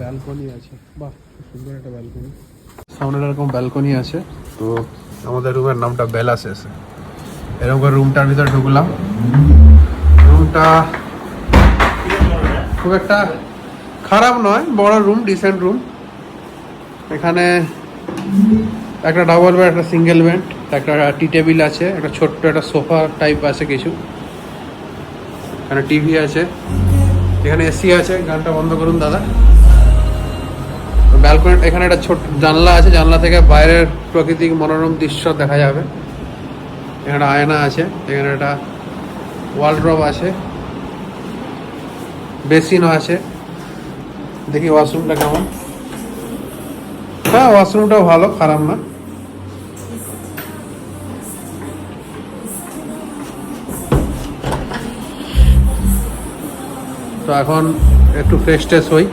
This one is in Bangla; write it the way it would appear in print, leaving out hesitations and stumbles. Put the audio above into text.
ব্যালকনি আছে, বাহ খুব সুন্দর একটা ব্যালকনি। সামনে এরকম ব্যালকনি আছে। তো আমাদের রুমের নামটা বেলাসেস। এরকম করে রুমটার ভিতরে ঢুকলাম। রুমটা খুব একটা খারাপ নয়, বড় রুম, ডিসেন্ট রুম। এখানে একটা ডাবল বেড, একটা সিঙ্গেল বেড, একটা টি টেবিল আছে, একটা ছোট্ট একটা সোফা টাইপ আছে কিছু, এখানে টিভি আছে, এখানে এসি আছে। গানটা বন্ধ করুন দাদা। ব্যালকনি, এখানে একটা ছোট জানলা আছে, জানলা থেকে বাইরের প্রাকৃতিক মনোরম দৃশ্য দেখা যাবে। এখানে আয়না আছে, এখানে একটা ওয়ালড্রপ আছে, বেসিনও আছে। দেখি ওয়াশরুমটা কেমন। হ্যাঁ, ওয়াশরুমটাও ভালো, খারাপ না। তো এখন একটু ফ্রেশ ট্রেশ হই।